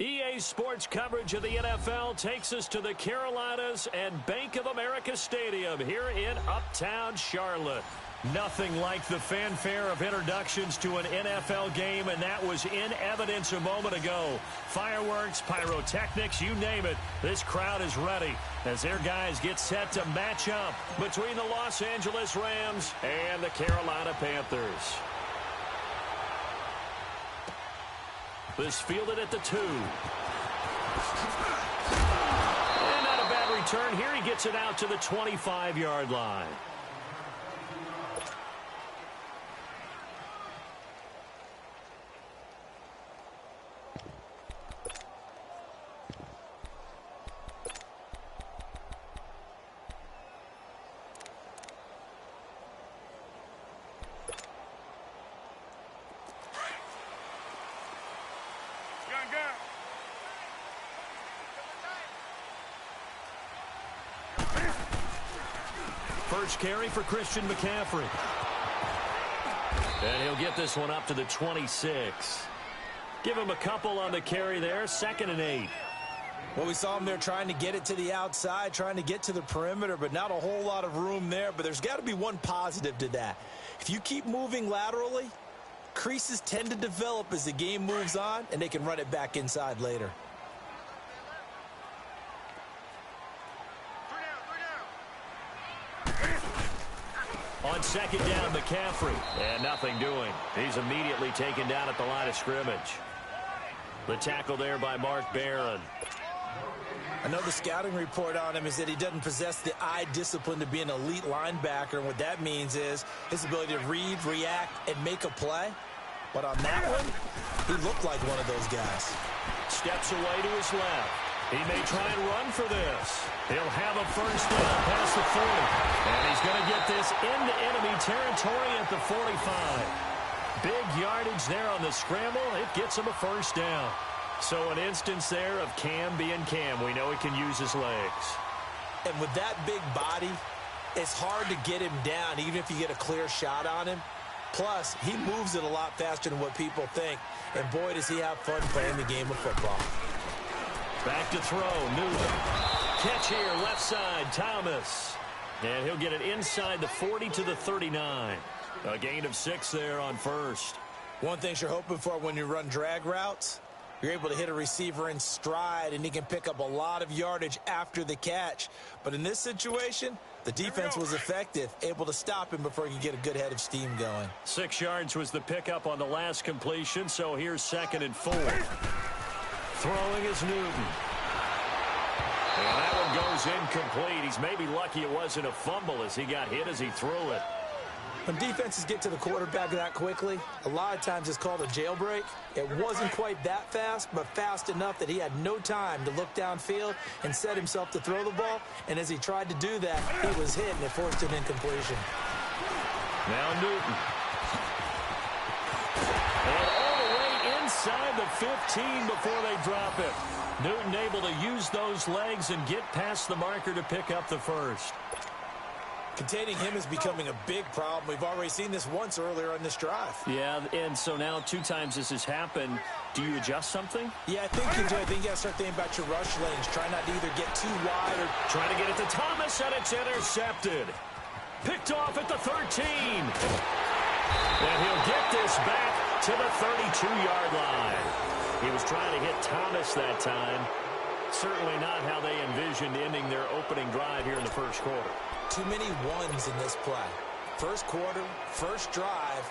EA Sports coverage of the NFL takes us to the Carolinas and Bank of America Stadium here in Uptown Charlotte. Nothing like the fanfare of introductions to an NFL game, and that was in evidence a moment ago. Fireworks, pyrotechnics, you name it. This crowd is ready as their guys get set to match up between the Los Angeles Rams and the Carolina Panthers. This fielded at the 2. And not a bad return here. He gets it out to the 25-yard line. First carry for Christian McCaffrey. And he'll get this one up to the 26. Give him a couple on the carry there. 2nd and 8. Well, we saw him there trying to get it to the outside, trying to get to the perimeter, but not a whole lot of room there. But there's got to be one positive to that. If you keep moving laterally, creases tend to develop as the game moves on, and they can run it back inside later. On 2nd down, McCaffrey. And nothing doing. He's immediately taken down at the line of scrimmage. The tackle there by Mark Barron. I know the scouting report on him is that he doesn't possess the eye discipline to be an elite linebacker. And what that means is his ability to read, react, and make a play. But on that one, he looked like one of those guys. Steps away to his left. He may try and run for this. He'll have a first down past the 40. And he's going to get this into enemy territory at the 45. Big yardage there on the scramble. It gets him a first down. So an instance there of Cam being Cam. We know he can use his legs. And with that big body, it's hard to get him down, even if you get a clear shot on him. Plus, he moves it a lot faster than what people think. And boy, does he have fun playing the game of football. Back to throw, Newton. Catch here, left side, Thomas. And he'll get it inside the 40 to the 39. A gain of 6 there on first. One thing you're hoping for when you run drag routes, you're able to hit a receiver in stride, and he can pick up a lot of yardage after the catch. But in this situation, the defense was effective, able to stop him before he could get a good head of steam going. 6 yards was the pickup on the last completion, so here's 2nd and 4. Throwing is Newton. And that one goes incomplete. He's maybe lucky it wasn't a fumble as he got hit as he threw it. When defenses get to the quarterback that quickly, a lot of times it's called a jailbreak. It wasn't quite that fast, but fast enough that he had no time to look downfield and set himself to throw the ball. And as he tried to do that, he was hit, and it forced an incompletion. Now Newton. And all the way inside the 15 before they drop it. Newton able to use those legs and get past the marker to pick up the first. Containing him is becoming a big problem. We've already seen this once earlier on this drive. Yeah, and so now 2 times this has happened. Do you adjust something? Yeah, I think you do. I think you got to start thinking about your rush lanes. Try not to either get too wide or try to get it to Thomas, and it's intercepted. Picked off at the 13. And he'll get this back to the 32-yard line. He was trying to hit Thomas that time. Certainly not how they envisioned ending their opening drive here in the first quarter. Too many ones in this play. First quarter, first drive,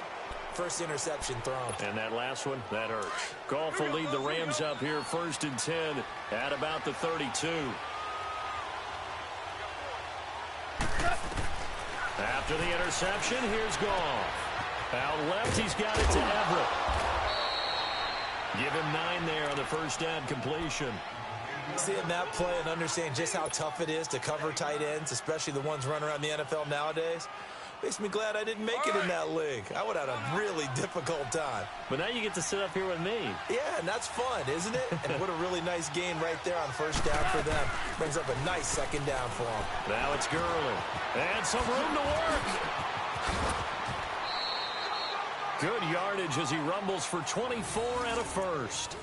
first interception thrown. And that last one, that hurts. Goff will lead the Rams up here 1st and 10 at about the 32. After the interception, here's Goff. Out left, he's got it to Everett. Give him 9 there on the first down completion. Seeing that play and understanding just how tough it is to cover tight ends, especially the ones running around the NFL nowadays, makes me glad I didn't make it in that league. I would have had a really difficult time. But now you get to sit up here with me. Yeah, and that's fun, isn't it? And what a really nice gain right there on first down for them. Brings up a nice 2nd down for them. Now it's Gurley. And some room to work. Good yardage as he rumbles for 24 and a first.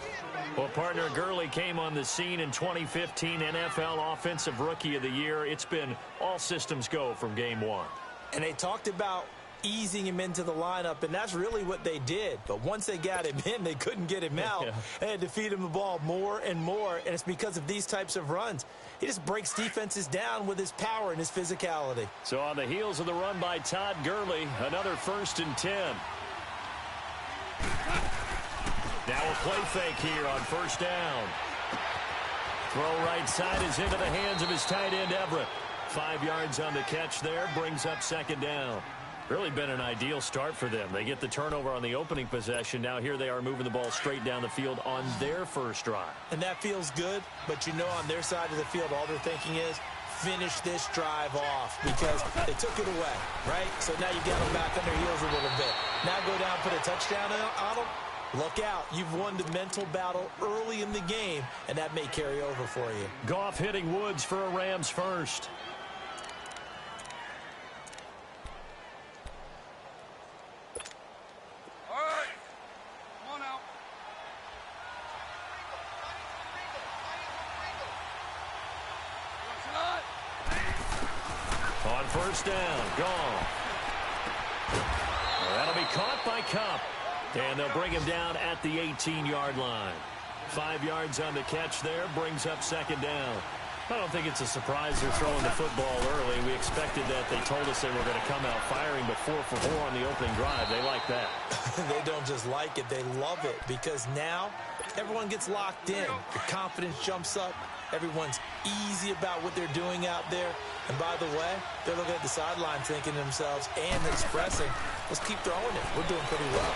Well, partner, Gurley came on the scene in 2015 NFL Offensive Rookie of the Year. It's been all systems go from game one. And they talked about easing him into the lineup, and that's really what they did. But once they got him in, they couldn't get him out. They had to feed him the ball more and more, and it's because of these types of runs. He just breaks defenses down with his power and his physicality. So on the heels of the run by Todd Gurley, another 1st and 10. Now a play fake here on 1st down. Throw right side is into the hands of his tight end, Everett. 5 yards on the catch there, brings up 2nd down. Really been an ideal start for them. They get the turnover on the opening possession. Now here they are moving the ball straight down the field on their first drive. And that feels good, but you know on their side of the field, all they're thinking is, finish this drive off because they took it away, right? So now you got them back on their heels a little bit. Now go down, put a touchdown on them. Look out. You've won the mental battle early in the game, and that may carry over for you. Goff hitting Woods for a Rams first. On 1st down, Goff. Well, that'll be caught by Kupp. And they'll bring him down at the 18-yard line. 5 yards on the catch there, brings up 2nd down. I don't think it's a surprise they're throwing the football early. We expected that. They told us they were going to come out firing, but 4 for 4 on the opening drive. They like that. They don't just like it, they love it, because now everyone gets locked in. The confidence jumps up. Everyone's easy about what they're doing out there. And by the way, they're looking at the sideline thinking to themselves and expressing, let's keep throwing it. We're doing pretty well.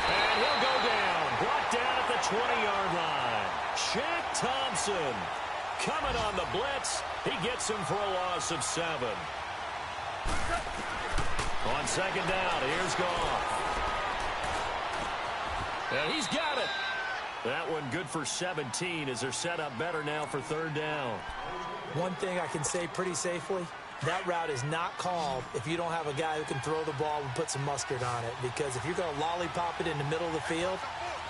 And he'll go down. Brought down at the 20-yard line. Shaq Thompson coming on the blitz. He gets him for a loss of 7. On 2nd down, here's Goff. And he's got it. That one good for 17 as they're set up better now for 3rd down. One thing I can say pretty safely, that route is not called if you don't have a guy who can throw the ball and put some mustard on it. Because if you're going to lollipop it in the middle of the field,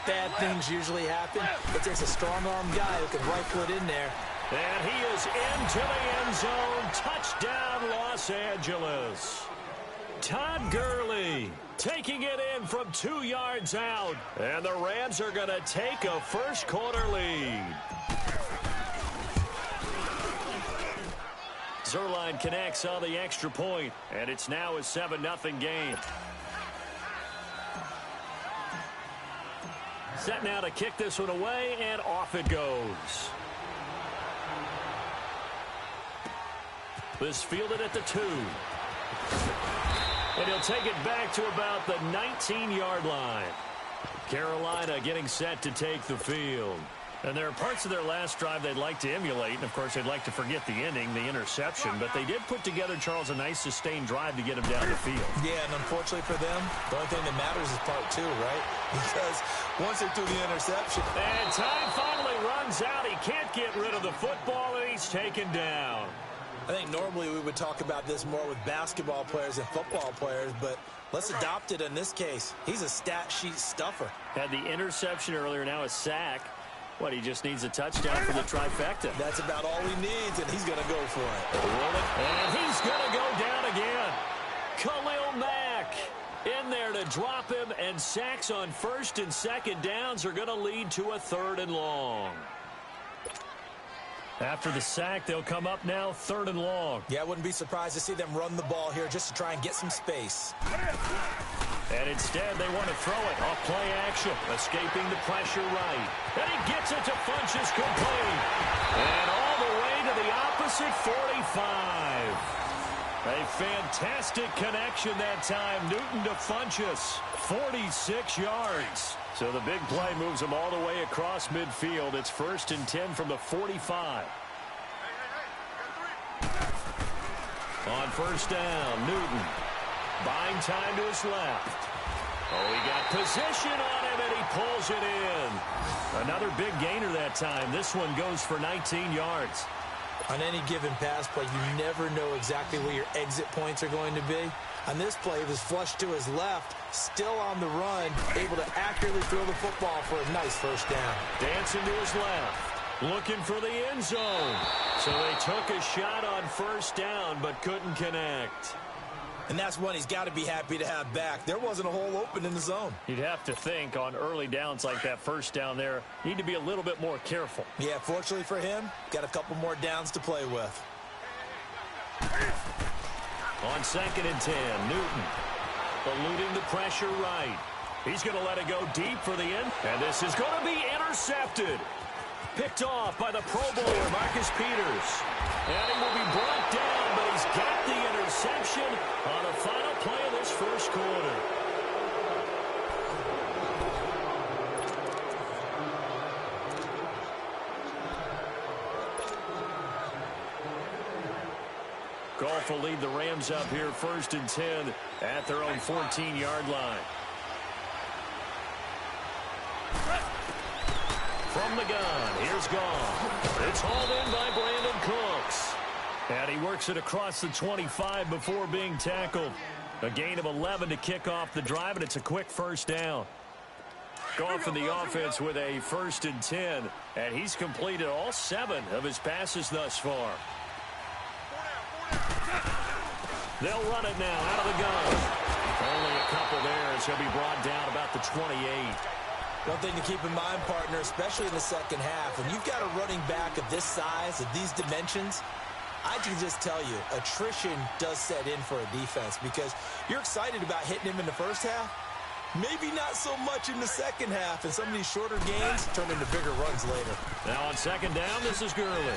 bad things usually happen. It takes a strong-arm guy who can rifle it in there. And he is into the end zone. Touchdown, Los Angeles. Todd Gurley taking it in from 2 yards out. And the Rams are going to take a first-quarter lead. Zerline connects on the extra point, and it's now a 7-0 game. Set now to kick this one away, and off it goes. This fielded at the 2. And he'll take it back to about the 19-yard line. Carolina getting set to take the field. And there are parts of their last drive they'd like to emulate. And, of course, they'd like to forget the ending, the interception. But they did put together, Charles, a nice sustained drive to get him down the field. Yeah, and unfortunately for them, the only thing that matters is part 2, right? Because once they threw the interception. And time finally runs out. He can't get rid of the football, and he's taken down. I think normally we would talk about this more with basketball players and football players, but let's adopt it in this case. He's a stat sheet stuffer. Had the interception earlier, now a sack. What, he just needs a touchdown for the trifecta. That's about all he needs, and he's going to go for it. And he's going to go down again. Khalil Mack in there to drop him, and sacks on 1st and 2nd downs are going to lead to a 3rd and long. After the sack, they'll come up now 3rd and long. Yeah, I wouldn't be surprised to see them run the ball here just to try and get some space. And instead, they want to throw it off play action, escaping the pressure right. And he gets it to Funchess complete. And all the way to the opposite 45. A fantastic connection that time. Newton to Funchess, 46 yards. So the big play moves them all the way across midfield. It's 1st and 10 from the 45. On 1st down, Newton. Buying time to his left. Oh, he got position on him, and he pulls it in. Another big gainer that time. This one goes for 19 yards. On any given pass play, you never know exactly where your exit points are going to be. On this play, he was flushed to his left, still on the run, able to accurately throw the football for a nice first down. Dancing to his left, looking for the end zone. So they took a shot on first down, but couldn't connect. And that's one he's got to be happy to have back. There wasn't a hole open in the zone. You'd have to think on early downs like that first down there, need to be a little bit more careful. Yeah, fortunately for him, got a couple more downs to play with. On 2nd and 10, Newton eluding the pressure right. He's going to let it go deep for the end. And this is going to be intercepted. Picked off by the Pro Bowler, Marcus Peters. And he will be brought down, but he's got the interception on the final play of this first quarter. Goff will lead the Rams up here 1st and 10 at their own 14-yard line. From the gun, here's Goff. It's hauled in by Brandon Cooks. And he works it across the 25 before being tackled. A gain of 11 to kick off the drive, and it's a quick first down. Goff in the offense with a 1st and 10, and he's completed all 7 of his passes thus far. They'll run it now out of the gun. Only a couple there as he'll be brought down about the 28. One thing to keep in mind, partner, especially in the second half, when you've got a running back of this size, of these dimensions, I can just tell you, attrition does set in for a defense because you're excited about hitting him in the first half. Maybe not so much in the second half, and some of these shorter gains turn into bigger runs later. Now on 2nd down, this is Gurley.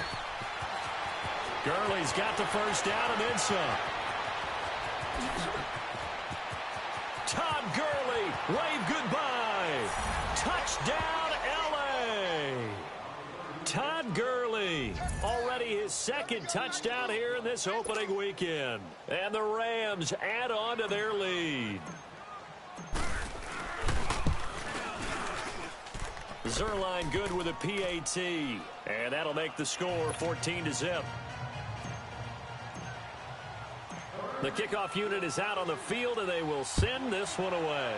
Gurley's got the first down and then some. Todd Gurley, wave goodbye. Touchdown, L.A. Todd Gurley, already his 2nd touchdown here in this opening weekend. And the Rams add on to their lead. Zerline good with a PAT. And that'll make the score 14-0. The kickoff unit is out on the field, and they will send this one away.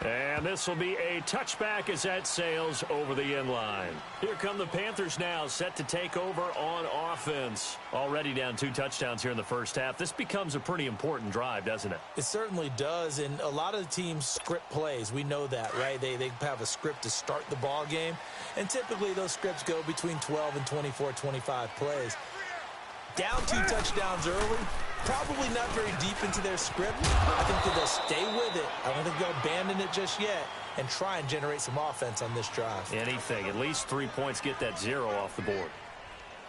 And this will be a touchback as that sails over the end line. Here come the Panthers now, set to take over on offense. Already down 2 touchdowns here in the first half. This becomes a pretty important drive, doesn't it? It certainly does, and a lot of the teams script plays. We know that, right? They have a script to start the ball game, and typically those scripts go between 12 and 24, 25 plays. Down 2 touchdowns early, probably not very deep into their script. I think that they'll stay with it. I don't think they'll abandon it just yet and try and generate some offense on this drive. Anything. At least 3 points, get that 0 off the board.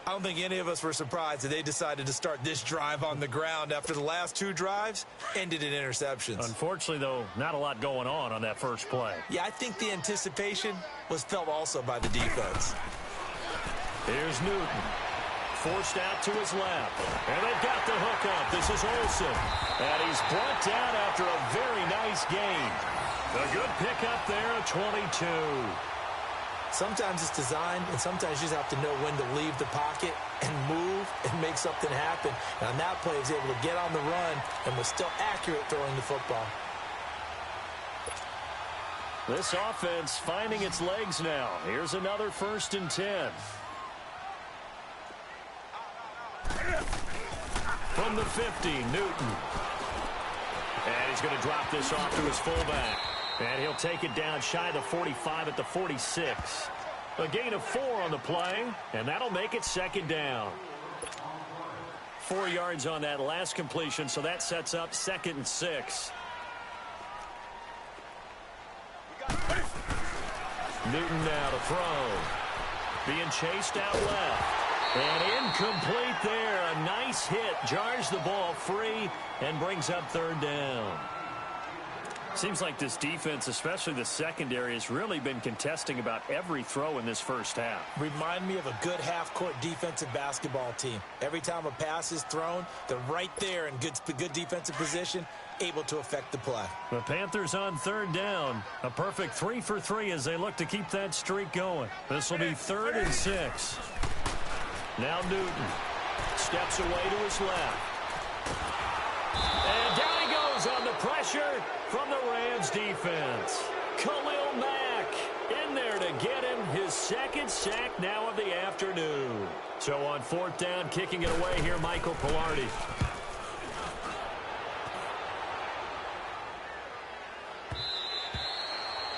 I don't think any of us were surprised that they decided to start this drive on the ground after the last 2 drives ended in interceptions. Unfortunately, though, not a lot going on that first play. Yeah, I think the anticipation was felt also by the defense. Here's Newton. Forced out to his left. And they've got the hook up. This is Olsen. And he's brought down after a very nice gain. A good pickup there at 22. Sometimes it's designed, and sometimes you just have to know when to leave the pocket and move and make something happen. And on that play, he was able to get on the run and was still accurate throwing the football. This offense finding its legs now. Here's another 1st and 10. From the 50, Newton. And he's going to drop this off to his fullback. And he'll take it down shy of the 45 at the 46. A gain of 4 on the play, and that'll make it 2nd down. 4 yards on that last completion, so that sets up 2nd and 6. Newton now to throw. Being chased out left. And incomplete there. A nice hit. Jars the ball free and brings up 3rd down. Seems like this defense, especially the secondary, has really been contesting about every throw in this first half. Remind me of a good half-court defensive basketball team. Every time a pass is thrown, they're right there in good defensive position, able to affect the play. The Panthers on third down. A perfect 3 for 3 as they look to keep that streak going. This will be 3rd and 6. Now Newton steps away to his left. And down he goes on the pressure from the Rams defense. Khalil Mack in there to get him his 2nd sack now of the afternoon. So on 4th down, kicking it away here, Michael Pilardi.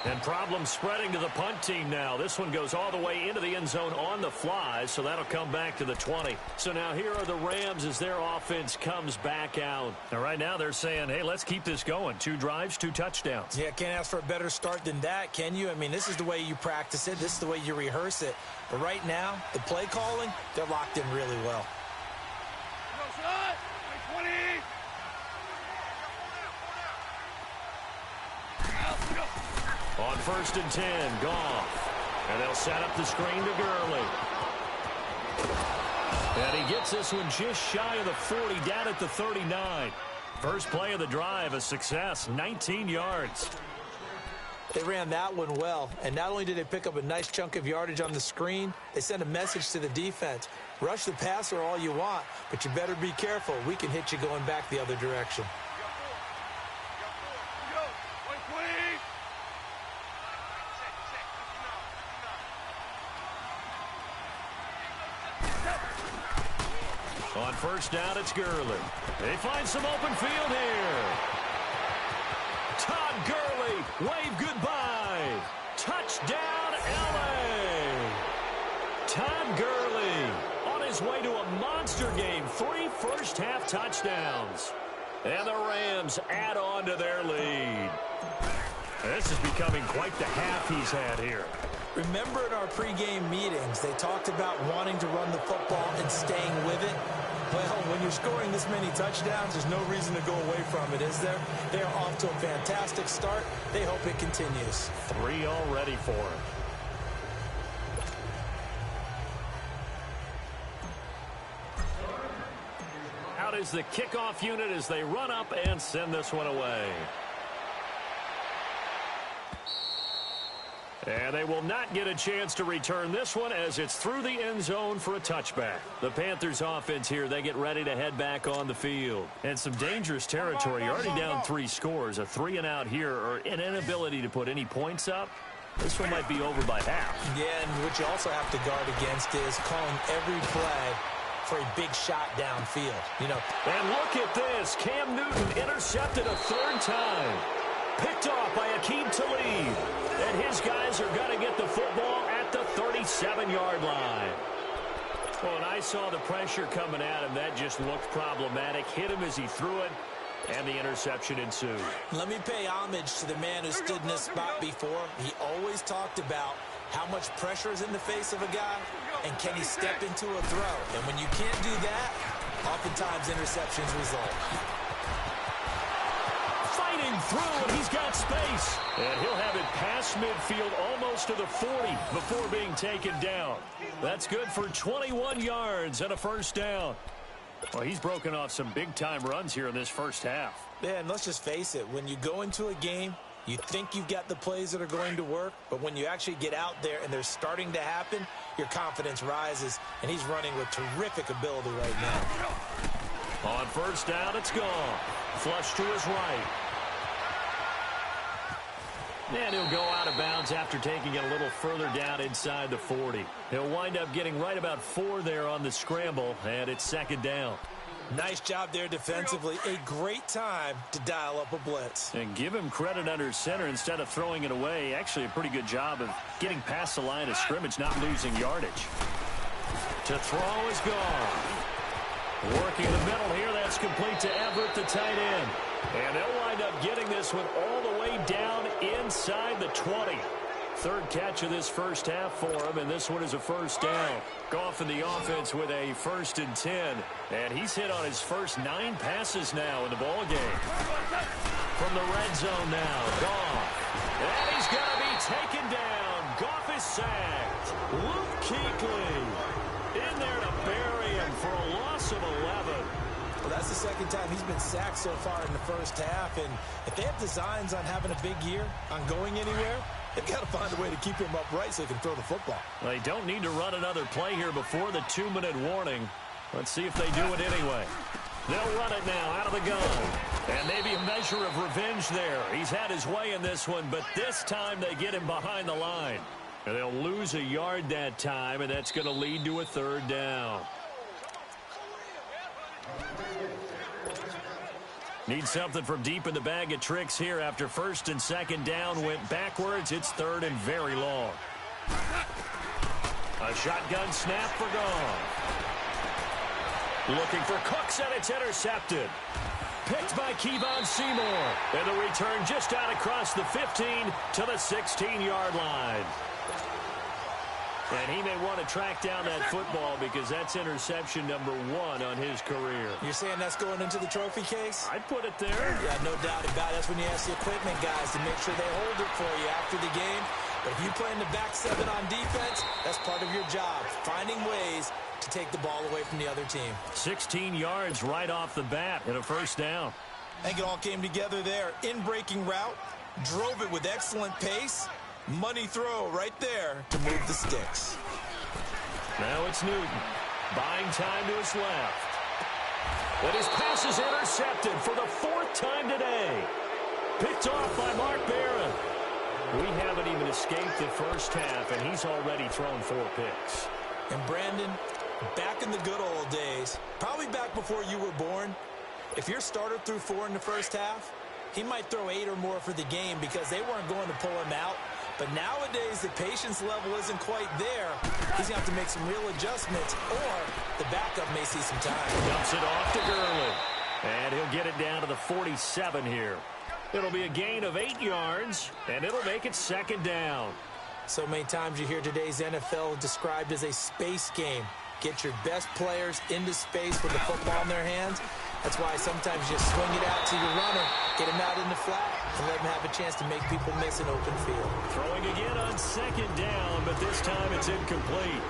And problems spreading to the punt team now. This one goes all the way into the end zone on the fly, so that'll come back to the 20. So now here are the Rams as their offense comes back out. And right now they're saying, hey, let's keep this going. 2 drives, 2 touchdowns. Yeah, can't ask for a better start than that, can you? I mean, this is the way you practice it. This is the way you rehearse it. But right now, the play calling, they're locked in really well. On 1st and 10, Goff. And they'll set up the screen to Gurley. And he gets this one just shy of the 40, down at the 39. First play of the drive, a success, 19 yards. They ran that one well, and not only did they pick up a nice chunk of yardage on the screen, they sent a message to the defense. Rush the passer all you want, but you better be careful. We can hit you going back the other direction. On 1st down, it's Gurley. They find some open field here. Todd Gurley, wave goodbye. Touchdown, L.A. Todd Gurley on his way to a monster game. 3 first-half touchdowns. And the Rams add on to their lead. This is becoming quite the half he's had here. Remember in our pregame meetings, they talked about wanting to run the football and staying with it? Well, when you're scoring this many touchdowns, there's no reason to go away from it, is there? They are off to a fantastic start. They hope it continues. 3 already for him. Out is the kickoff unit as they run up and send this one away. And they will not get a chance to return this one as it's through the end zone for a touchback. The Panthers offense here, they get ready to head back on the field. And some dangerous territory. You're already down 3 scores. A 3 and out here, or an inability to put any points up. This one might be over by half. Yeah, and what you also have to guard against is calling every play for a big shot downfield. You know. And look at this. Cam Newton intercepted a 3rd time. Picked off by Akeem Talib. And his guys are going to get the football at the 37-yard line. Well, and I saw the pressure coming at him. That just looked problematic. Hit him as he threw it, and the interception ensued. Let me pay homage to the man who stood in this spot before. He always talked about how much pressure is in the face of a guy, and can he step into a throw. And when you can't do that, oftentimes interceptions result. Through, and he's got space. And he'll have it past midfield almost to the 40 before being taken down. That's good for 21 yards and a 1st down. Well, he's broken off some big-time runs here in this first half. Yeah, and let's just face it. When you go into a game, you think you've got the plays that are going to work, but when you actually get out there and they're starting to happen, your confidence rises, and he's running with terrific ability right now. On 1st down, it's gone. Flush to his right. And he'll go out of bounds after taking it a little further down inside the 40. He'll wind up getting right about 4 there on the scramble, and it's 2nd down. Nice job there defensively. A great time to dial up a blitz. And give him credit under center instead of throwing it away. Actually a pretty good job of getting past the line of scrimmage, not losing yardage. To throw is gone. Working the middle here, that's complete to Everett, the tight end. And they'll wind up getting this one all the way down inside the 20. 3rd catch of this first half for him, and this one is a 1st down. Goff in the offense with a 1st and 10. And he's hit on his first 9 passes now in the ball game. From the red zone now. Goff. And he's going to be taken down. Goff is sacked. Luke Kuechly in there to bury him for a loss of 11. Well, that's the second time he's been sacked so far in the first half. And if they have designs on having a big year, on going anywhere, they've got to find a way to keep him upright so he can throw the football. They don't need to run another play here before the 2-minute warning. Let's see if they do it anyway. They'll run it now out of the gun. And maybe a measure of revenge there. He's had his way in this one, but this time they get him behind the line. And they'll lose a yard that time, and that's going to lead to a third down. Need something from deep in the bag of tricks here after first and second down went backwards. It's third and very long. A shotgun snap for Goff. Looking for Cooks, and it's intercepted. Picked by Kevon Seymour. And the return just out across the 15 to the 16-yard line. And he may want to track down that football because that's interception number 1 on his career. You're saying that's going into the trophy case? I'd put it there. Yeah, no doubt about it. That's when you ask the equipment guys to make sure they hold it for you after the game. But if you play in the back 7 on defense, that's part of your job, finding ways to take the ball away from the other team. 16 yards right off the bat and a first down. I think it all came together there. In-breaking route, drove it with excellent pace. Money throw right there to move the sticks. Now it's Newton. Buying time to his left. But his pass is intercepted for the 4th time today. Picked off by Mark Barron. We haven't even escaped the first half, and he's already thrown 4 picks. And Brandon, back in the good old days, probably back before you were born, if your starter threw 4 in the first half, he might throw 8 or more for the game because they weren't going to pull him out. But nowadays, the patience level isn't quite there. He's going to have to make some real adjustments, or the backup may see some time. Dumps it off to Gurley. And he'll get it down to the 47 here. It'll be a gain of 8 yards, and it'll make it second down. So many times you hear today's NFL described as a space game. Get your best players into space with the football in their hands. That's why sometimes you just swing it out to your runner, get him out in the flat, and let him have a chance to make people miss an open field. Throwing again on second down, but this time it's incomplete.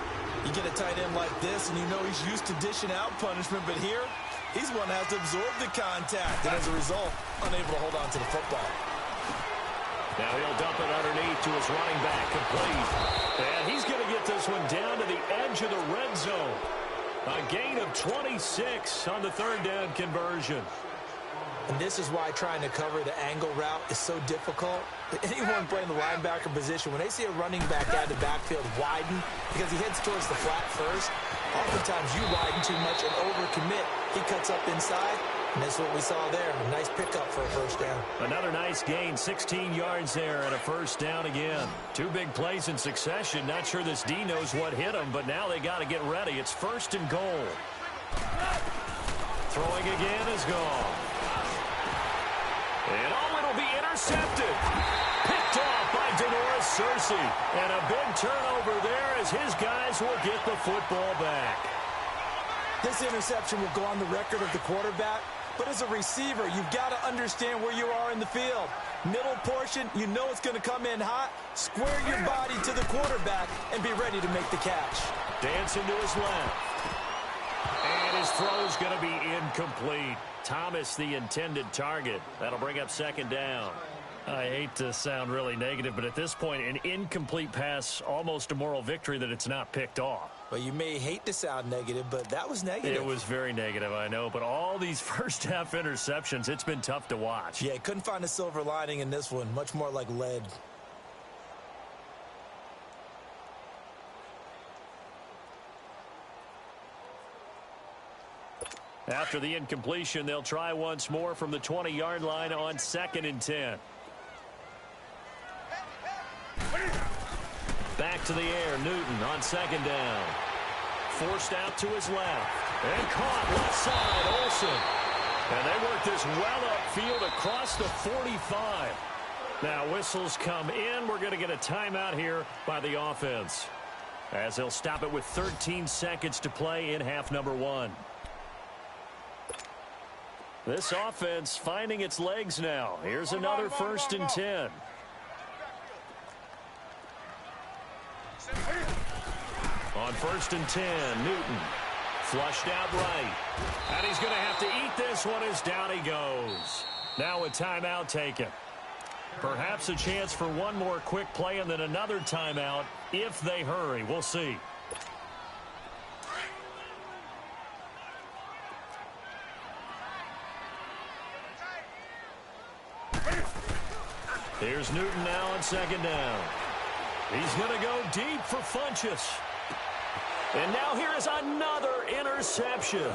You get a tight end like this, and you know he's used to dishing out punishment, but here, he's one that has to absorb the contact, and as a result, unable to hold on to the football. Now he'll dump it underneath to his running back, complete. And he's going to get this one down to the edge of the red zone. A gain of 26 on the third down conversion. And this is why trying to cover the angle route is so difficult. Anyone playing the linebacker position, when they see a running back out of the backfield widen because he heads towards the flat first, oftentimes you widen too much and overcommit. He cuts up inside, and that's what we saw there. A nice pickup for a first down. Another nice gain, 16 yards there and a first down again. 2 big plays in succession. Not sure this D knows what hit him, but now they got to get ready. It's first and goal. Throwing again is gone. And it'll be intercepted. Picked off by Denoris Searcy. And a big turnover there as his guys will get the football back. This interception will go on the record of the quarterback, but as a receiver, you've got to understand where you are in the field. Middle portion, you know it's going to come in hot. Square your body to the quarterback and be ready to make the catch. Dancing to his left. And his throw's going to be incomplete. Thomas, the intended target. That'll bring up second down. I hate to sound really negative, but at this point, an incomplete pass, almost a moral victory that it's not picked off. Well, you may hate to sound negative, but that was negative. It was very negative, I know. But all these first-half interceptions, it's been tough to watch. Yeah, couldn't find a silver lining in this one. Much more like lead. After the incompletion, they'll try once more from the 20-yard line on 2nd and 10. Back to the air, Newton on second down. Forced out to his left. And caught left side, Olsen. And they work this well upfield across the 45. Now whistles come in. We're going to get a timeout here by the offense, as they'll stop it with 13 seconds to play in half number 1. This offense finding its legs now. Here's another 1st and 10. On 1st and 10, Newton flushed out right. And he's going to have to eat this one as down he goes. Now a timeout taken. Perhaps a chance for one more quick play and then another timeout if they hurry. We'll see. Here's Newton now on 2nd down. He's going to go deep for Funchess. And now here is another interception.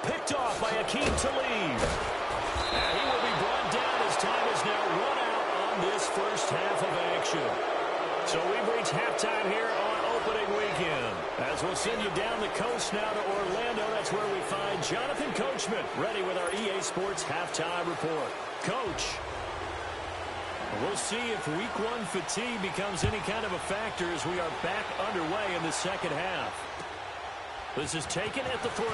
Picked off by Akeem Talib. And he will be brought down as time is now run out on this first half of action. So we've reached halftime here on opening weekend. As we'll send you down the coast now to Orlando, that's where we find Jonathan Coachman ready with our EA Sports halftime report. Coach, we'll see if week 1 fatigue becomes any kind of a factor as we are back underway in the second half. This is taken at the 3.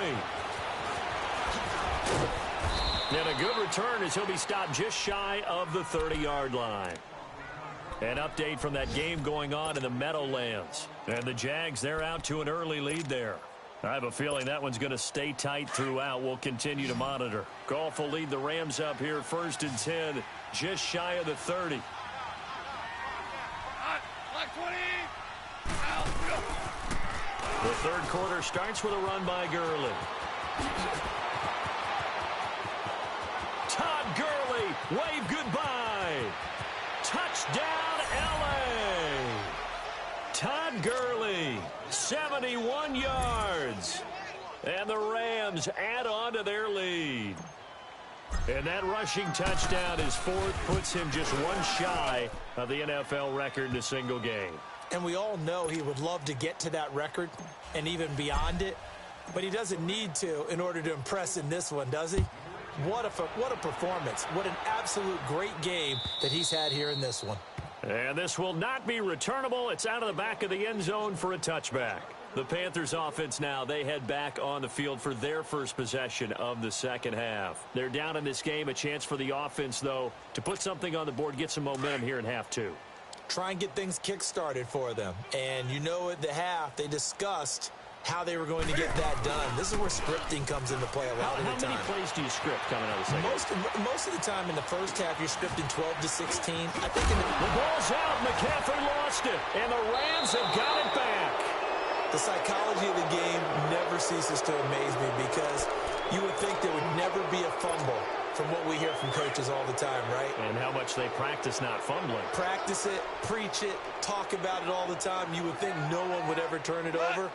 And a good return as he'll be stopped just shy of the 30-yard line. An update from that game going on in the Meadowlands. And the Jags, they're out to an early lead there. I have a feeling that one's going to stay tight throughout. We'll continue to monitor. Goff will lead the Rams up here 1st and 10, just shy of the 30. The third quarter starts with a run by Gurley. Todd Gurley, wave goodbye. Touchdown, L.A. Todd Gurley, 71 yards. And the Rams add on to their lead. And that rushing touchdown is 4th, puts him just one shy of the NFL record in a single game. And we all know he would love to get to that record and even beyond it. But he doesn't need to in order to impress in this one, does he? What a performance. What an absolute great game that he's had here in this one. And this will not be returnable. It's out of the back of the end zone for a touchback. The Panthers offense now, they head back on the field for their first possession of the second half. They're down in this game. A chance for the offense, though, to put something on the board, get some momentum here in half 2. Try and get things kick-started for them. And you know at the half, they discussed how they were going to get that done. This is where scripting comes into play a lot of the time. How many plays do you script coming out of the second? Most of the time in the first half, you're scripting 12 to 16. I think the ball's out. McCaffrey lost it. And the Rams have got it back. The psychology of the game never ceases to amaze me because you would think there would never be a fumble from what we hear from coaches all the time, right? And how much they practice not fumbling. Practice it, preach it, talk about it all the time. You would think no one would ever turn it over.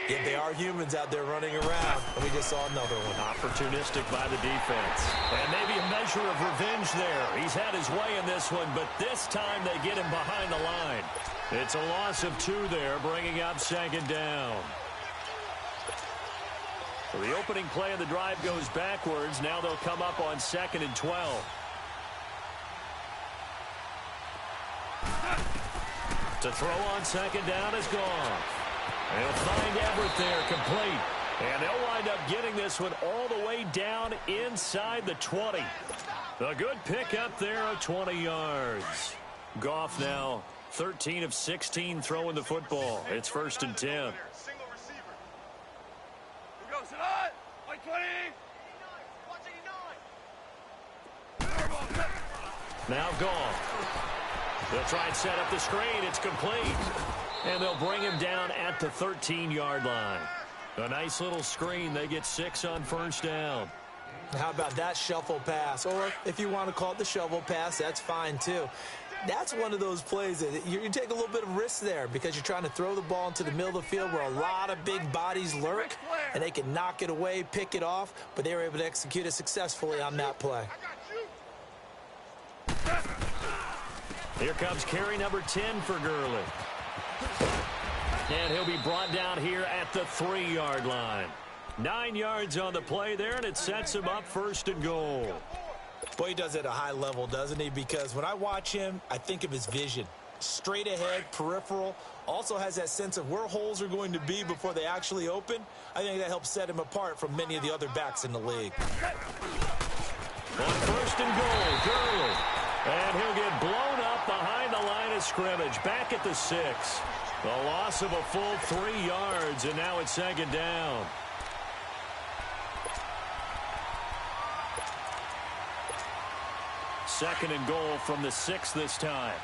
Yet they are humans out there running around, and we just saw another one. Opportunistic by the defense. And maybe a measure of revenge there. He's had his way in this one, but this time they get him behind the line. It's a loss of 2 there, bringing up 2nd down. So the opening play of the drive goes backwards. Now they'll come up on 2nd and 12. To throw on 2nd down is gone. They'll find Everett there, complete. And they'll wind up getting this one all the way down inside the 20. A good pickup there of 20 yards. Goff now 13 of 16 throwing the football. It's 1st and 10. Now Goff. They'll try and set up the screen. It's complete. And they'll bring him down at the 13-yard line. A nice little screen. They get 6 on 1st down. How about that shuffle pass? Or if you want to call it the shovel pass, that's fine too. That's one of those plays that you take a little bit of risk there because you're trying to throw the ball into the middle of the field where a lot of big bodies lurk, and they can knock it away, pick it off, but they were able to execute it successfully on that play. Here comes carry number 10 for Gurley. And he'll be brought down here at the 3-yard line. 9 yards on the play there, and it sets him up 1st and goal. Boy, he does it at a high level, doesn't he? Because when I watch him, I think of his vision. straight ahead, peripheral. Also has that sense of where holes are going to be before they actually open. I think that helps set him apart from many of the other backs in the league. On first and goal, Gurley. And he'll get blown up behind the line of scrimmage. Back at the 6. The loss of a full 3 yards, and now it's second down. Second and goal from the 6 this time.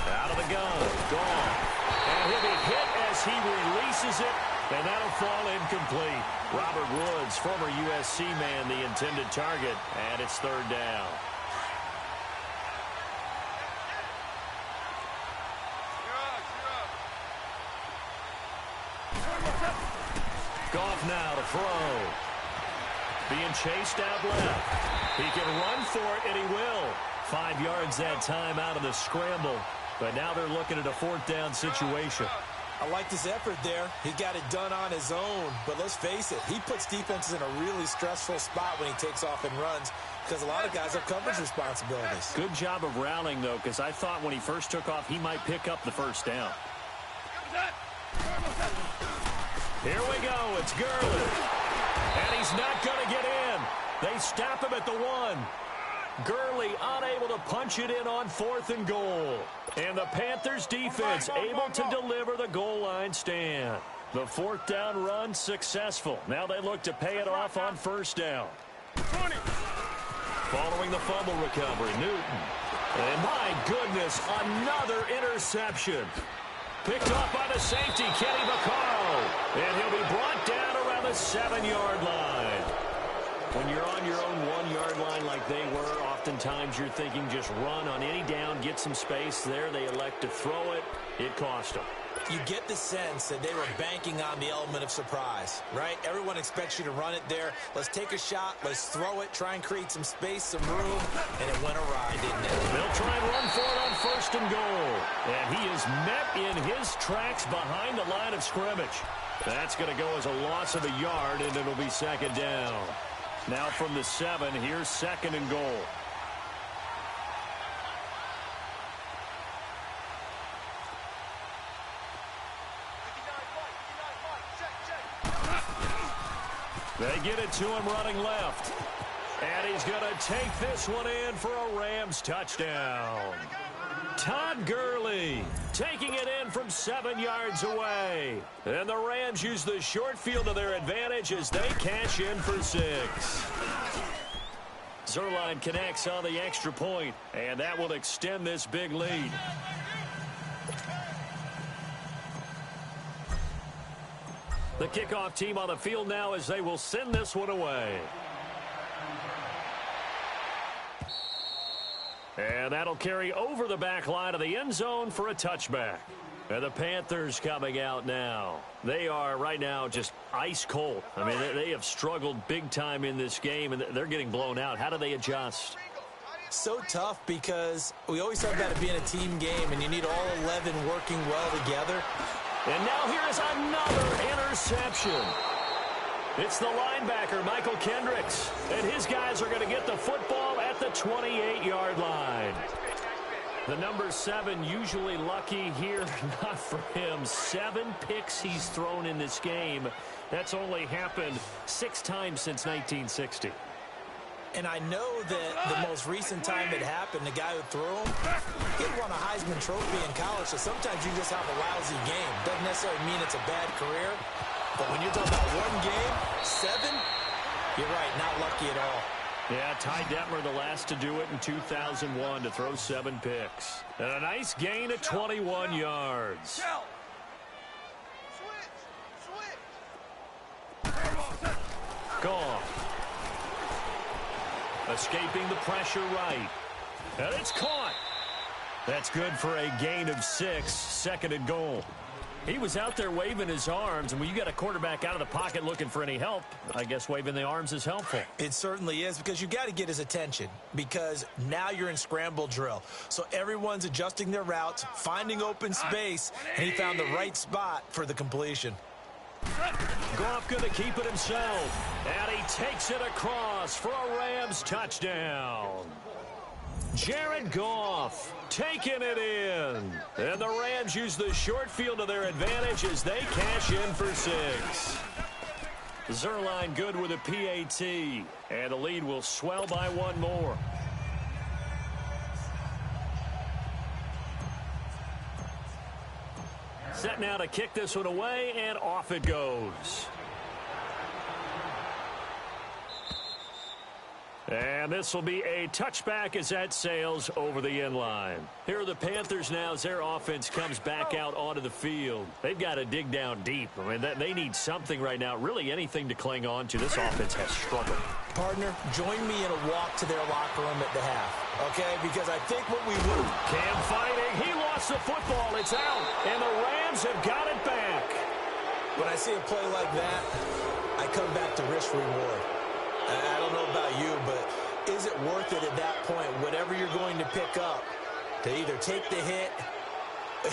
Out of the gun. Gone. And he'll be hit as he releases it, and that'll fall incomplete. Robert Woods, former USC man, the intended target, and it's third down. Goff now to throw. Being chased out left. He can run for it, and he will. 5 yards that time out of the scramble. But now they're looking at a fourth down situation. I like his effort there. He got it done on his own. But let's face it, he puts defenses in a really stressful spot when he takes off and runs because a lot of guys have coverage responsibilities. Good job of rallying, though, because I thought when he first took off, he might pick up the first down. Here we go. It's Gurley. And he's not going to get in. They stop him at the 1. Gurley unable to punch it in on fourth and goal. And the Panthers defense able to deliver the goal line stand. The fourth down run successful. Now they look to pay it off on first down. Following the fumble recovery, Newton. And my goodness, another interception. Picked off by the safety, Kenny Vaccaro. And he'll be brought down around the 7-yard line. When you're on your own 1-yard line like they were, oftentimes you're thinking just run on any down, get some space. There they elect to throw it. It cost them. You get the sense that they were banking on the element of surprise, right? Everyone expects you to run it there. Let's take a shot. Let's throw it. Try and create some space, some room. And it went awry, didn't it? They'll try and run for it on first and goal. And he is met in his tracks behind the line of scrimmage. That's going to go as a loss of a yard, and it'll be second down. Now from the 7, here's second and goal. They get it to him running left. And he's going to take this one in for a Rams touchdown. Todd Gurley taking it in from 7 yards away. And the Rams use the short field to their advantage as they cash in for 6. Zuerlein connects on the extra point, and that will extend this big lead. The kickoff team on the field now as they will send this one away. And that'll carry over the back line of the end zone for a touchback. And the Panthers coming out now. They are right now just ice cold. I mean, they have struggled big time in this game, and they're getting blown out. How do they adjust? So tough because we always talk about it being a team game, and you need all 11 working well together. And now here is another interception. It's the linebacker, Michael Kendricks. And his guys are going to get the football at the 28-yard line. The number 7 usually lucky here. Not for him. 7 picks he's thrown in this game. That's only happened 6 times since 1960. And I know that the most recent time it happened, the guy who threw him, he won a Heisman Trophy in college, so sometimes you just have a lousy game. Doesn't necessarily mean it's a bad career, but when you're talking about one game, 7, you're right, not lucky at all. Yeah, Ty Detmer, the last to do it in 2001, to throw 7 picks. And a nice gain of 21 yards. Gone. Escaping the pressure right. And it's caught. That's good for a gain of 6, second and goal. He was out there waving his arms, and when you got a quarterback out of the pocket looking for any help, I guess waving the arms is helpful. It certainly is, because you got to get his attention, because now you're in scramble drill. So everyone's adjusting their routes, finding open space, and he found the right spot for the completion. Goff going to keep it himself. And he takes it across for a Rams touchdown. Jared Goff taking it in. And the Rams use the short field to their advantage as they cash in for 6. Zerline good with a PAT. And the lead will swell by 1 more. Set now to kick this one away, and off it goes. And this will be a touchback as that sails over the end line. Here are the Panthers now as their offense comes back out onto the field. They've got to dig down deep. I mean, they need something right now, really anything to cling on to. This offense has struggled. Partner, join me in a walk to their locker room at the half, okay? Because I think what we would... Cam fighting. He lost the football. It's out. And the Rams have got it back. When I see a play like that, I come back to risk-reward. I don't know about you, but is it worth it at that point, whatever you're going to pick up, to either take the hit,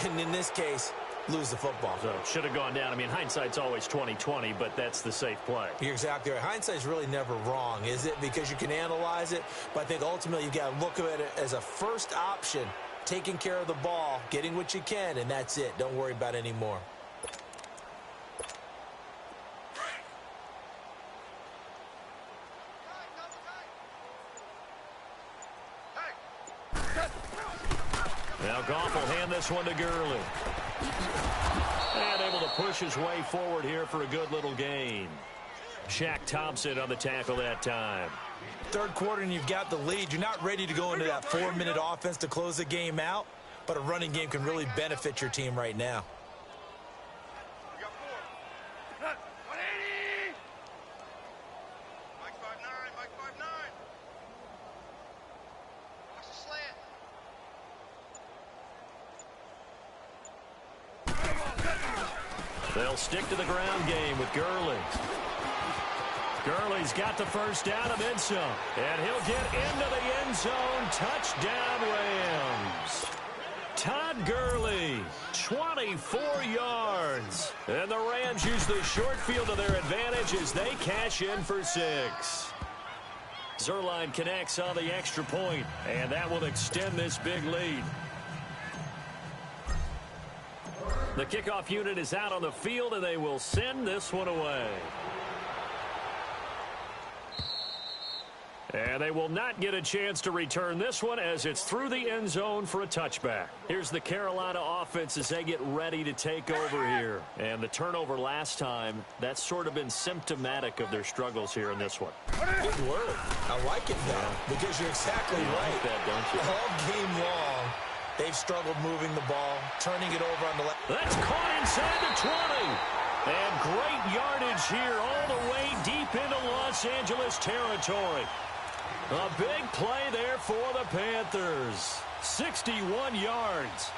and in this case, lose the football? So should have gone down. I mean, hindsight's always 20/20, but that's the safe play. You're exactly right. Hindsight's really never wrong, is it? Because you can analyze it, but I think ultimately you've got to look at it as a first option, taking care of the ball, getting what you can, and that's it. Don't worry about it anymore. Now Goff will hand this one to Gurley. And able to push his way forward here for a good little gain. Shaq Thompson on the tackle that time. Third quarter and you've got the lead. You're not ready to go into that 4-minute offense to close the game out, but a running game can really benefit your team right now. They'll stick to the ground game with Gurley. Gurley's got the first down and then some. And he'll get into the end zone. Touchdown, Rams. Todd Gurley, 24 yards. And the Rams use the short field to their advantage as they cash in for 6. Zerline connects on the extra point, and that will extend this big lead. The kickoff unit is out on the field, and they will send this one away. And they will not get a chance to return this one as it's through the end zone for a touchback. Here's the Carolina offense as they get ready to take over here. And the turnover last time, that's sort of been symptomatic of their struggles here in this one. Good word. I like it, though, because you're exactly right. Like that, don't you? All game long, they've struggled moving the ball, turning it over on the left. That's caught inside the 20. And great yardage here all the way deep into Los Angeles territory. A big play there for the Panthers. 61 yards.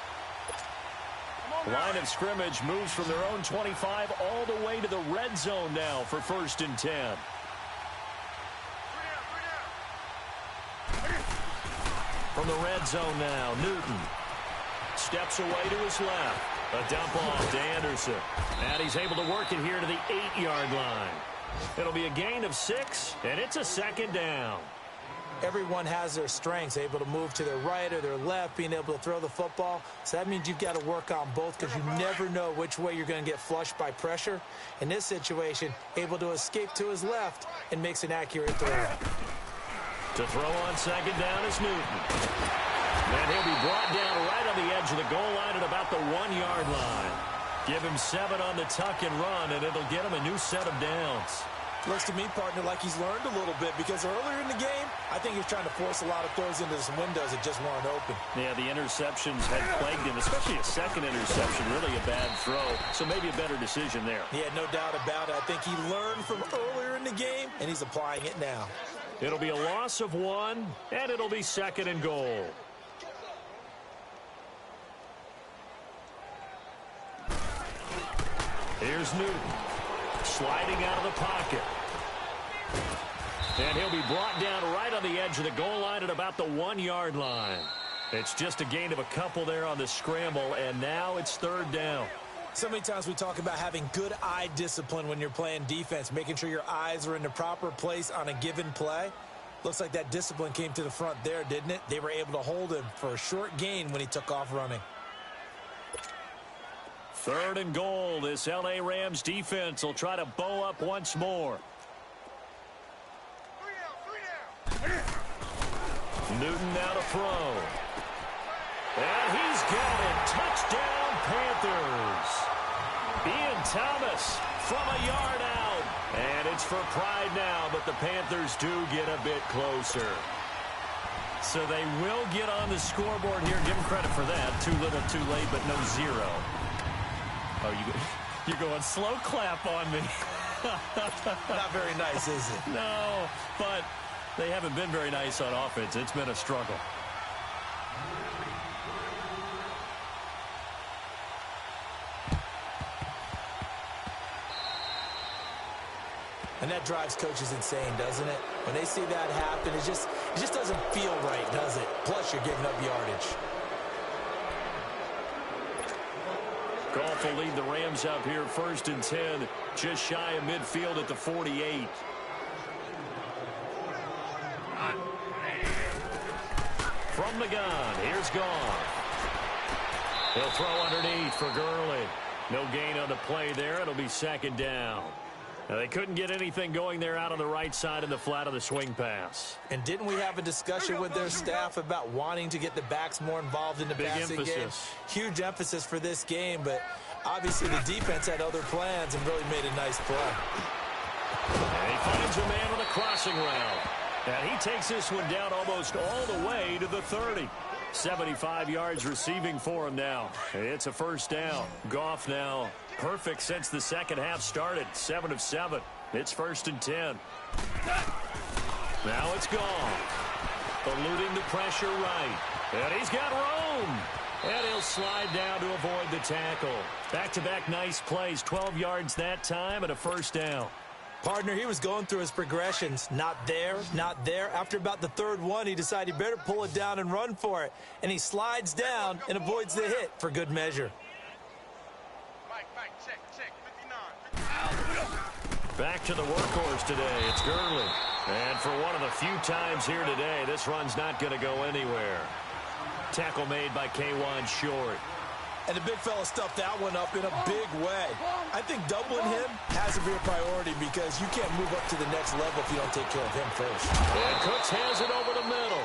Line of scrimmage moves from their own 25 all the way to the red zone now for 1st and 10. From the red zone now, Newton steps away to his left. A dump off to Anderson. And he's able to work it here to the 8-yard line. It'll be a gain of 6, and it's a 2nd down. Everyone has their strengths, able to move to their right or their left, being able to throw the football. So that means you've got to work on both because you never know which way you're going to get flushed by pressure. In this situation, able to escape to his left and makes an accurate throw. To throw on 2nd down is Newton. And he'll be brought down right on the edge of the goal line at about the 1-yard line. Give him 7 on the tuck and run, and it'll get him a new set of downs. Looks to me, partner, like he's learned a little bit because earlier in the game, I think he was trying to force a lot of throws into some windows that just weren't open. Yeah, the interceptions had plagued him, especially a second interception, really a bad throw. So maybe a better decision there. Yeah, no doubt about it. I think he learned from earlier in the game, and he's applying it now. It'll be a loss of 1, and it'll be 2nd and goal. Here's Newton. Sliding out of the pocket. And he'll be brought down right on the edge of the goal line at about the 1-yard line. It's just a gain of a couple there on the scramble, and now it's 3rd down. So many times we talk about having good eye discipline when you're playing defense, making sure your eyes are in the proper place on a given play. Looks like that discipline came to the front there, didn't it? They were able to hold him for a short gain when he took off running. 3rd and goal. This L.A. Rams defense will try to bow up once more. Newton now to throw. And he's got it. Touchdown, Panthers. Ian Thomas from a yard out. And it's for pride now, but the Panthers do get a bit closer. So they will get on the scoreboard here. Give them credit for that. Too little, too late, but no zero. Oh, you're going slow clap on me. Not very nice, is it? No, but they haven't been very nice on offense. It's been a struggle. And that drives coaches insane, doesn't it? When they see that happen, it just doesn't feel right, does it? Plus, you're giving up yardage. Goff will lead the Rams up here 1st and 10, just shy of midfield at the 48. From the gun, here's Goff. He'll throw underneath for Gurley. No gain on the play there. It'll be 2nd down. Now, they couldn't get anything going there out on the right side in the flat of the swing pass. And didn't we have a discussion with their staff about wanting to get the backs more involved in the passing game? Huge emphasis for this game, but obviously the defense had other plans and really made a nice play. And he finds a man with a crossing route. And he takes this one down almost all the way to the 30. 75 yards receiving for him now. It's a 1st down. Goff now perfect since the second half started. 7 of 7. It's 1st and 10. Now it's Goff. Eluding the pressure right. And he's got room. And he'll slide down to avoid the tackle. Back-to-back nice plays. 12 yards that time and a 1st down. Partner, he was going through his progressions. Not there, not there. After about the 3rd one, he decided he better pull it down and run for it. And he slides down and avoids the hit for good measure. Back to the workhorse today. It's Gurley. And for one of the few times here today, this run's not going to go anywhere. Tackle made by K1 Short. And the big fella stuffed that one up in a big way. I think doubling him has to be a priority because you can't move up to the next level if you don't take care of him first. And Cooks has it over the middle.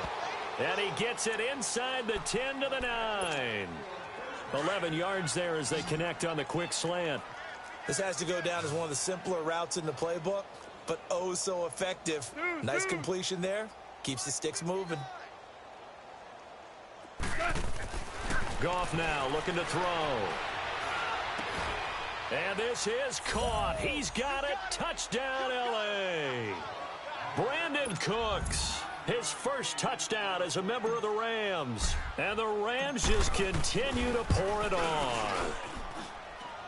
And he gets it inside the 10 to the 9. 11 yards there as they connect on the quick slant. This has to go down as one of the simpler routes in the playbook, but oh so effective. Nice completion there. Keeps the sticks moving. Goff now looking to throw. And this is caught. He's got it. Touchdown, L.A. Brandon Cooks. His first touchdown as a member of the Rams. And the Rams just continue to pour it on.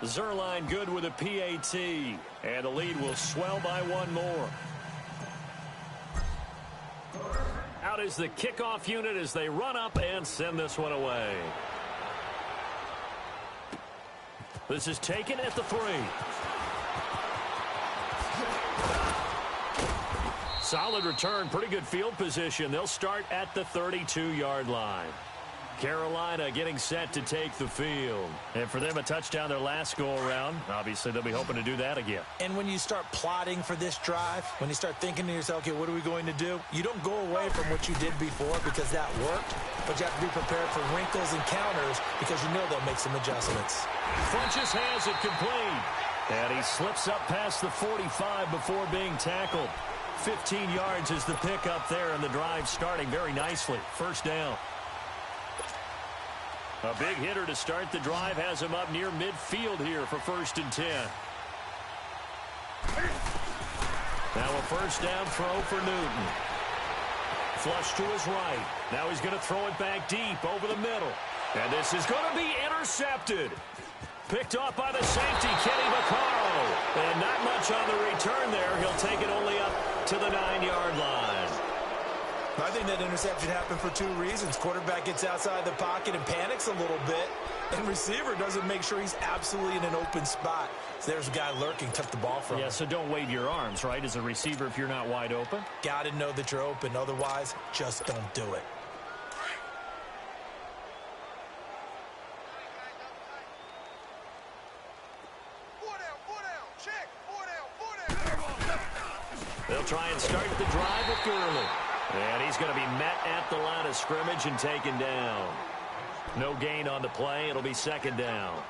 Zerline good with a PAT. And the lead will swell by one more. Out is the kickoff unit as they run up and send this one away. This is taken at the 3. Solid return, pretty good field position. They'll start at the 32-yard line. Carolina getting set to take the field. And for them, a touchdown their last go-around. Obviously, they'll be hoping to do that again. And when you start plotting for this drive, when you start thinking to yourself, okay, what are we going to do? You don't go away from what you did before because that worked, but you have to be prepared for wrinkles and counters because you know they'll make some adjustments. Funches has it complete. And he slips up past the 45 before being tackled. 15 yards is the pickup there, and the drive starting very nicely. 1st down. A big hitter to start the drive has him up near midfield here for 1st and 10. Now a 1st down throw for Newton. Flush to his right. Now he's going to throw it back deep over the middle. And this is going to be intercepted. Picked off by the safety, Kenny Vaccaro. And not much on the return there. He'll take it only up to the 9-yard line. I think that interception happened for two reasons. Quarterback gets outside the pocket and panics a little bit, and receiver doesn't make sure he's absolutely in an open spot. So there's a guy lurking, took the ball from him. Yeah, so don't wave your arms, right, as a receiver if you're not wide open? Got to know that you're open. Otherwise, just don't do it. They'll try and start the drive with Gurley. And he's going to be met at the line of scrimmage and taken down. No gain on the play. It'll be second down.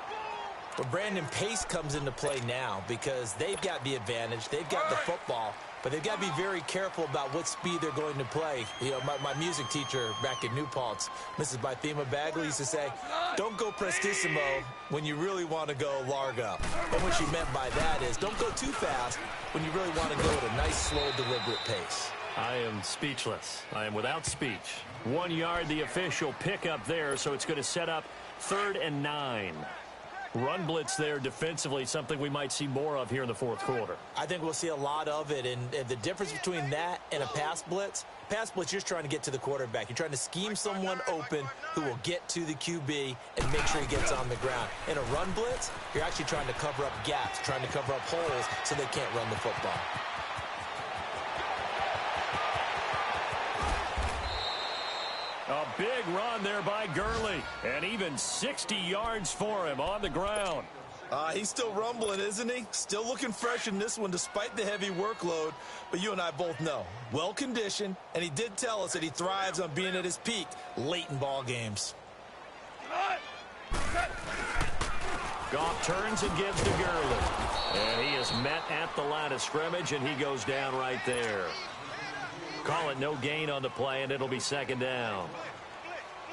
But Brandon, pace comes into play now because they've got the advantage. They've got the football, but they've got to be very careful about what speed they're going to play. You know, my music teacher back in New Paltz, Mrs. Bythema Bagley, used to say, don't go prestissimo when you really want to go largo. And what she meant by that is don't go too fast when you really want to go at a nice, slow, deliberate pace. I am speechless. I am without speech. 1 yard, the official pickup there, so it's going to set up 3rd and 9. Run blitz there defensively, something we might see more of here in the fourth quarter. I think we'll see a lot of it, and the difference between that and a pass blitz, you're just trying to get to the quarterback. You're trying to scheme someone open who will get to the QB and make sure he gets on the ground. In a run blitz, you're actually trying to cover up gaps, trying to cover up holes so they can't run the football. A big run there by Gurley, and even 60 yards for him on the ground. He's still rumbling, isn't he? Still looking fresh in this one despite the heavy workload. But you and I both know, well-conditioned, and he did tell us that he thrives on being at his peak late in ball games. Goff turns and gives to Gurley. And he is met at the line of scrimmage, and he goes down right there. Call it no gain on the play, and it'll be second down.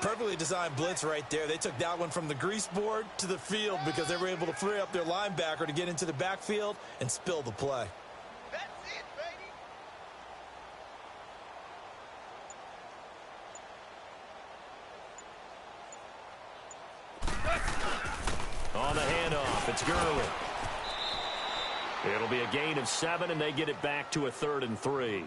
Perfectly designed blitz right there. They took that one from the grease board to the field because they were able to free up their linebacker to get into the backfield and spill the play. That's it, baby. On the handoff, it's Gurley. It'll be a gain of 7, and they get it back to a 3rd and 3.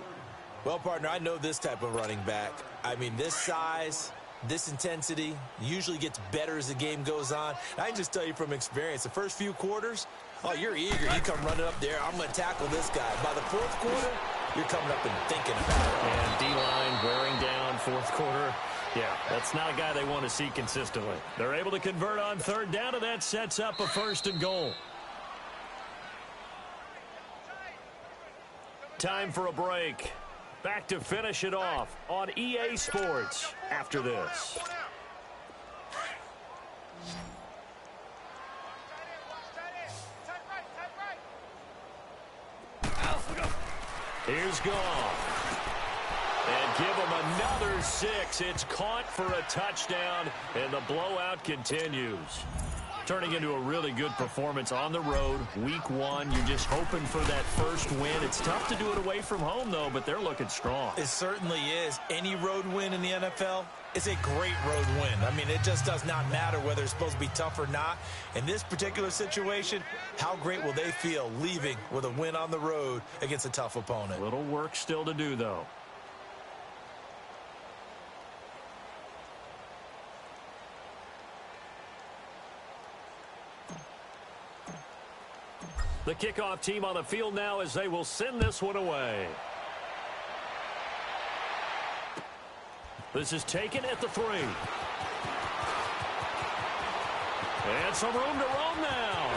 Well, partner, I know this type of running back. I mean, this size, this intensity usually gets better as the game goes on. I can just tell you from experience, the first few quarters, oh, you're eager. You come running up there. I'm going to tackle this guy. By the fourth quarter, you're coming up and thinking about it. And D-line wearing down fourth quarter. Yeah, that's not a guy they want to see consistently. They're able to convert on 3rd down, and that sets up a 1st and goal. Time for a break. Back to finish it off on EA Sports after this. Here's Goff. And give him another 6. It's caught for a touchdown, and the blowout continues. Turning into a really good performance on the road. Week 1, you're just hoping for that first win. It's tough to do it away from home, though, but they're looking strong. It certainly is. Any road win in the NFL is a great road win. I mean, it just does not matter whether it's supposed to be tough or not. In this particular situation, how great will they feel leaving with a win on the road against a tough opponent? Little work still to do, though. The kickoff team on the field now as they will send this one away. This is taken at the 3. And some room to roam now.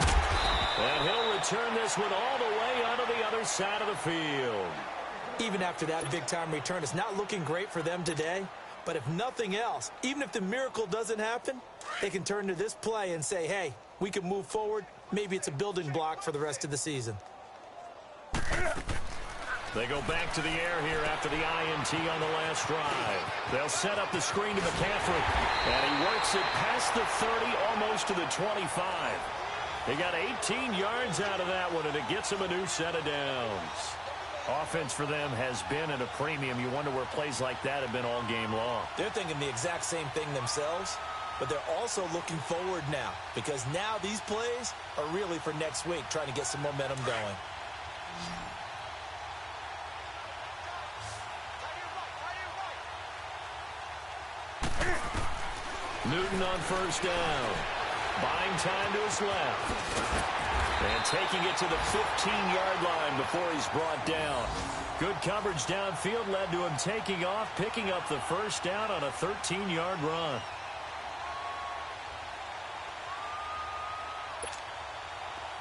And he'll return this one all the way onto the other side of the field. Even after that big-time return, it's not looking great for them today. But if nothing else, even if the miracle doesn't happen, they can turn to this play and say, hey, we can move forward. Maybe it's a building block for the rest of the season. They go back to the air here after the INT on the last drive. They'll set up the screen to McCaffrey. And he works it past the 30, almost to the 25. They got 18 yards out of that one, and it gets them a new set of downs. Offense for them has been at a premium. You wonder where plays like that have been all game long. They're thinking the exact same thing themselves, but they're also looking forward now because now these plays are really for next week, trying to get some momentum going. Newton on first down. Buying time to his left. And taking it to the 15-yard line before he's brought down. Good coverage downfield led to him taking off, picking up the first down on a 13-yard run.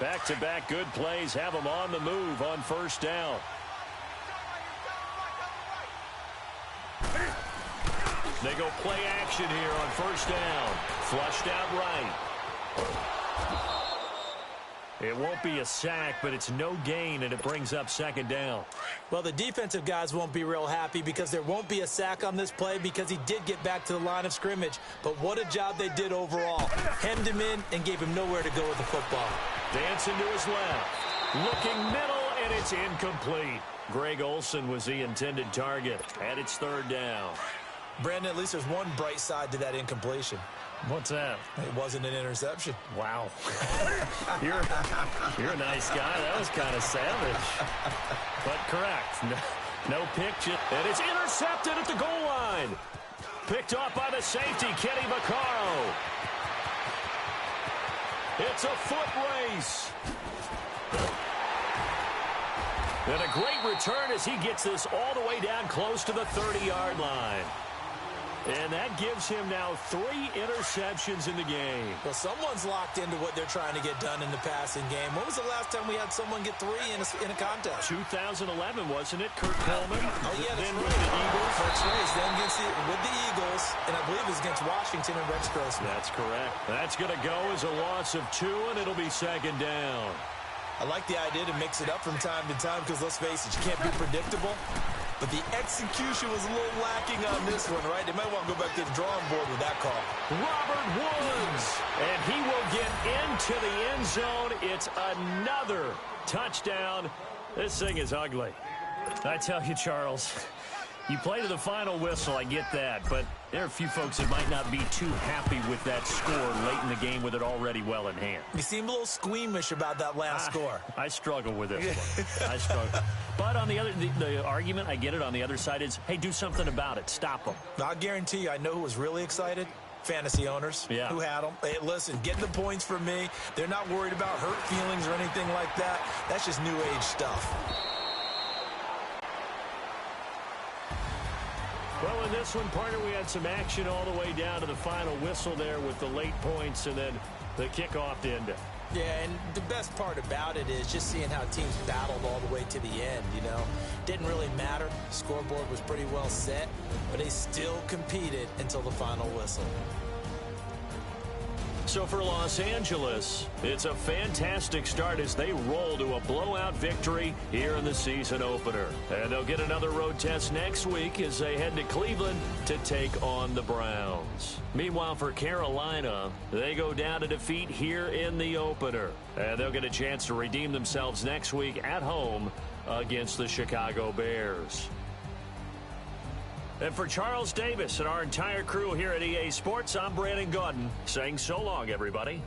Back-to-back good plays have him on the move on first down. They go play action here on first down. Flushed out right. It won't be a sack, but it's no gain, and it brings up second down. Well, the defensive guys won't be real happy because there won't be a sack on this play because he did get back to the line of scrimmage. But what a job they did overall. Hemmed him in and gave him nowhere to go with the football. Dancing to his left. Looking middle, and it's incomplete. Greg Olsen was the intended target, and it's third down. Brandon, at least there's one bright side to that incompletion. What's that? It wasn't an interception. Wow. You're a nice guy. That was kind of savage. But correct. No pick. And it's intercepted at the goal line. Picked off by the safety, Kenny Vaccaro. It's a foot race. And a great return as he gets this all the way down close to the 30-yard line. And that gives him now 3 interceptions in the game. Well, someone's locked into what they're trying to get done in the passing game. When was the last time we had someone get 3 in a contest? 2011, wasn't it? Kurt Coleman. Oh, yeah, that's then right. With the Eagles. That's right. Then with the Eagles, and I believe it was against Washington and Rex Grossman. That's correct. That's going to go as a loss of 2, and it'll be second down. I like the idea to mix it up from time to time because, let's face it, you can't be predictable. But the execution was a little lacking on this one, right? They might want to go back to the drawing board with that call. Robert Woods, and he will get into the end zone. It's another touchdown. This thing is ugly. I tell you, Charles, you play to the final whistle, I get that, but there are a few folks that might not be too happy with that score late in the game with it already well in hand. You seem a little squeamish about that last score. I struggle with this one. I struggle. But on the other, the argument, I get it, on the other side is, hey, do something about it. Stop them. I'll guarantee you, I know who was really excited. Fantasy owners who had them. Hey, listen, getting the points for me. They're not worried about hurt feelings or anything like that. That's just new age stuff. Well, in this one, partner, we had some action all the way down to the final whistle there with the late points and then the kickoff to end it. Yeah, and the best part about it is just seeing how teams battled all the way to the end, you know. Didn't really matter. The scoreboard was pretty well set, but they still competed until the final whistle. So for Los Angeles, it's a fantastic start as they roll to a blowout victory here in the season opener. And they'll get another road test next week as they head to Cleveland to take on the Browns. Meanwhile, for Carolina, they go down to defeat here in the opener. And they'll get a chance to redeem themselves next week at home against the Chicago Bears. And for Charles Davis and our entire crew here at EA Sports, I'm Brandon Gaudin saying so long, everybody.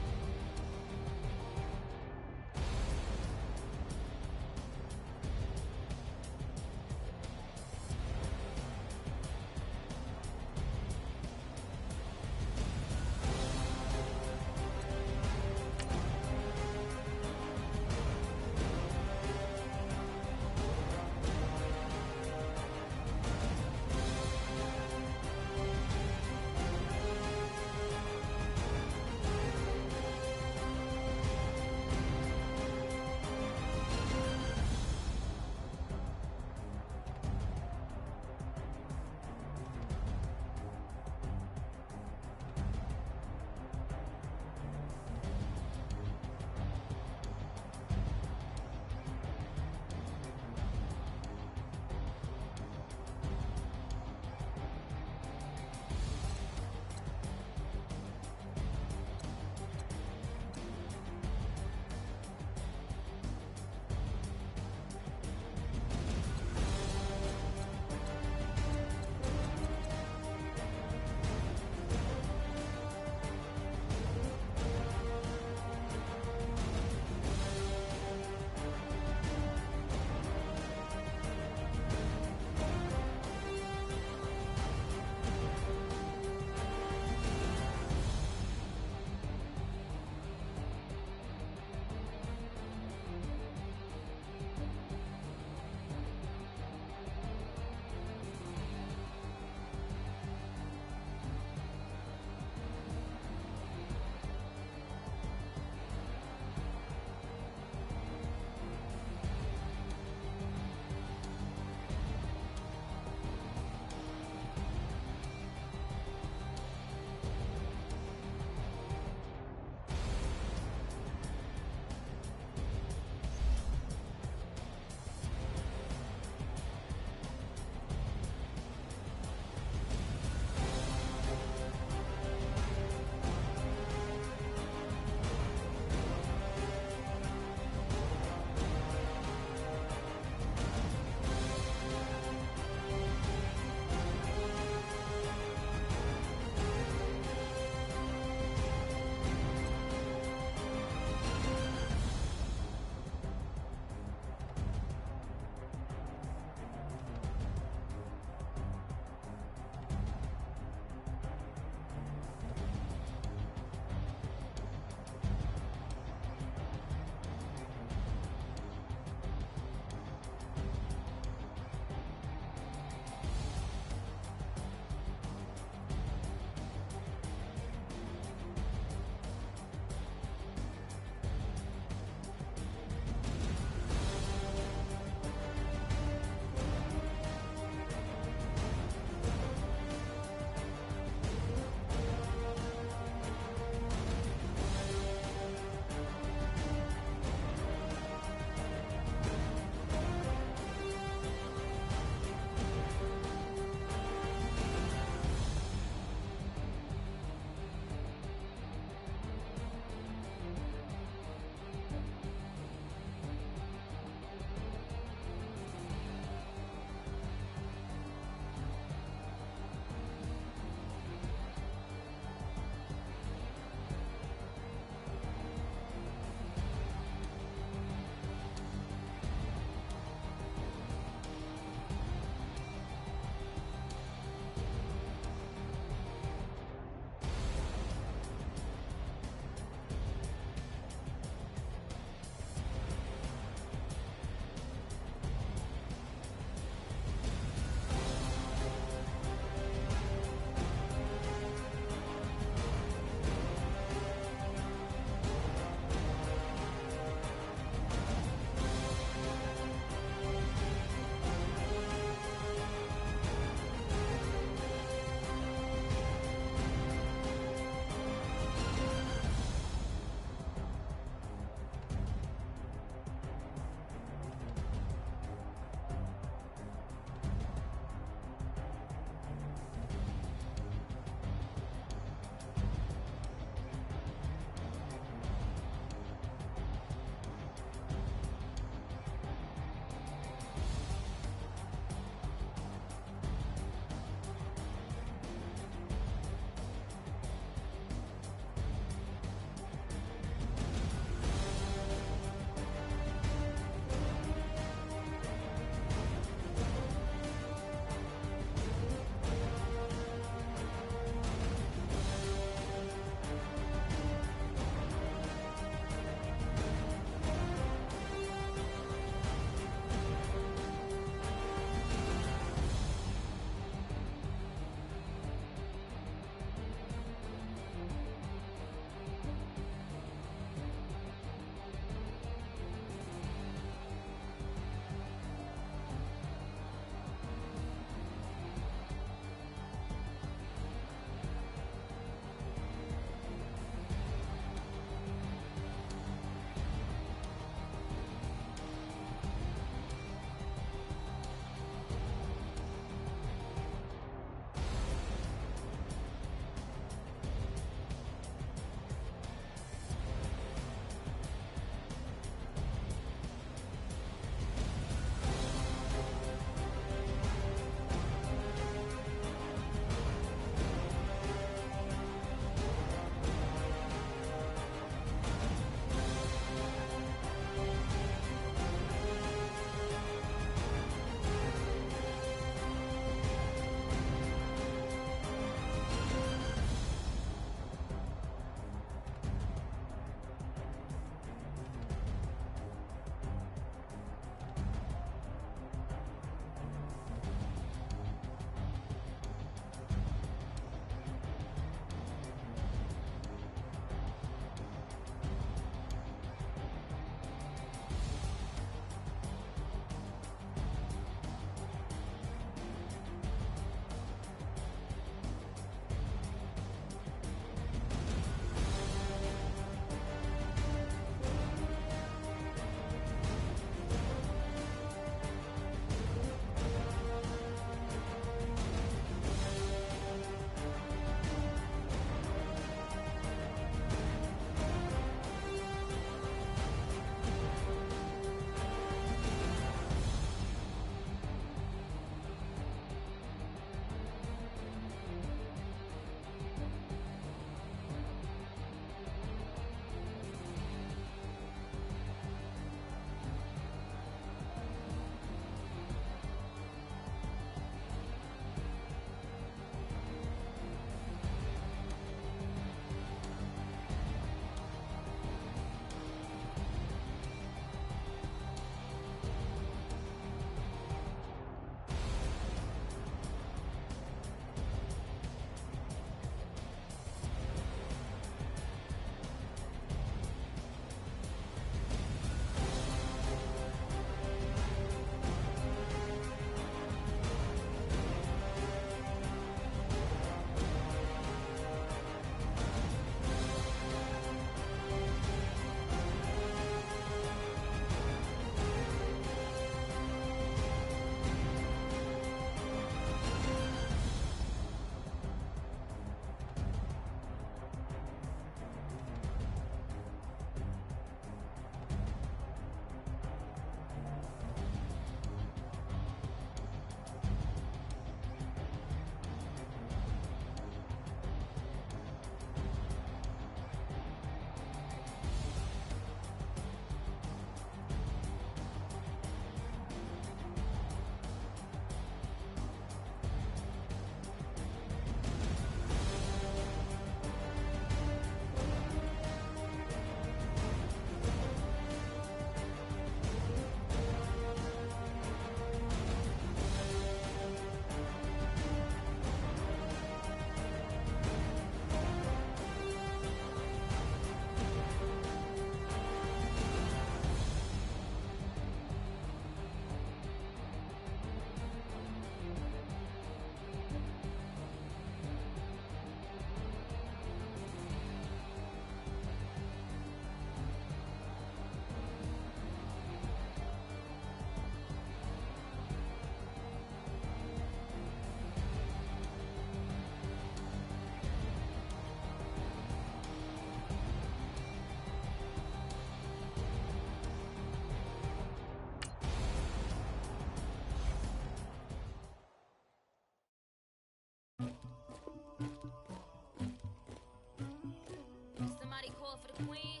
queen.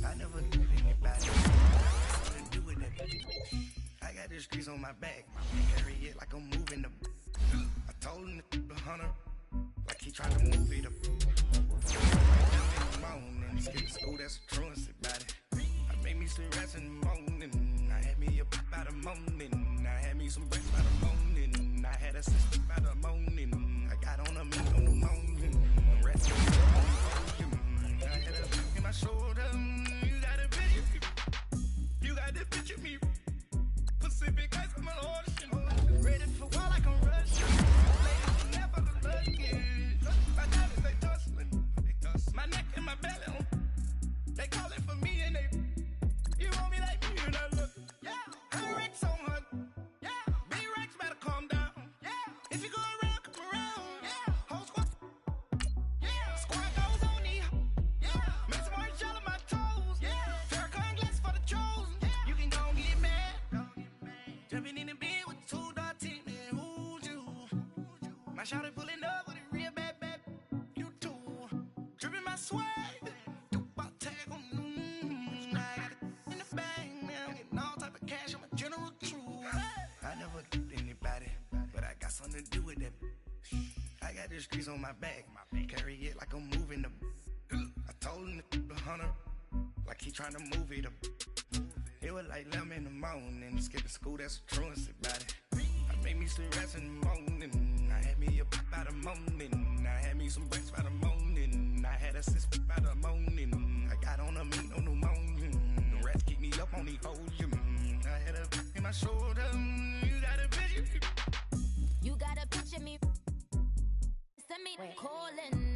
I never did anybody. Something to do with that. I got the streets on my back. Carry it like I'm moving the. I told him the hunter, like he trying to move it up. And skip to school, that's a truancy about it. I made me some rats in the morning. I had me a pop out of morning. I had me some breaks by the morning. I had a sister by the morning. I got on a meat on the morning. Rats in the morning. I had a back in my shoulder. You got a bitch. You got the bitch of me. Pacific ice, I'm an ocean. Ready for war like I'm Russian. Ladies, never the luggage. My diamonds, they tussling. My neck and my belly. They calling for me and they. You want me like me and I look. Yeah. Her Rex on her. Yeah. B-Rex better calm down. Yeah. If you go around, come around. Yeah. Whole squad. Yeah. Squad goes on me. Yeah. Make some orange gel on my toes. Yeah. Farrakhan glass for the chosen. Yeah. You can go and get mad. Jumping in the bed with 2 dark teeth, man. Who's you? My shawty pulling up with a real bad. You too. Dripping my swag. Something to do with that. I got the streets on my back. Carry it like I'm moving the. I told him the hunter, like he trying to move it up. It was like 11 in the morning. Skipping school, that's a truancy about it. I made me some rats in the morning. I had me a pop out of morning. I had me some breaks by the morning. I had a sister by the morning. I got on a meat on the morning. The rats keep me up on the ocean. I had a in my shoulder. You got a bitch. You got a picture me. Send me calling.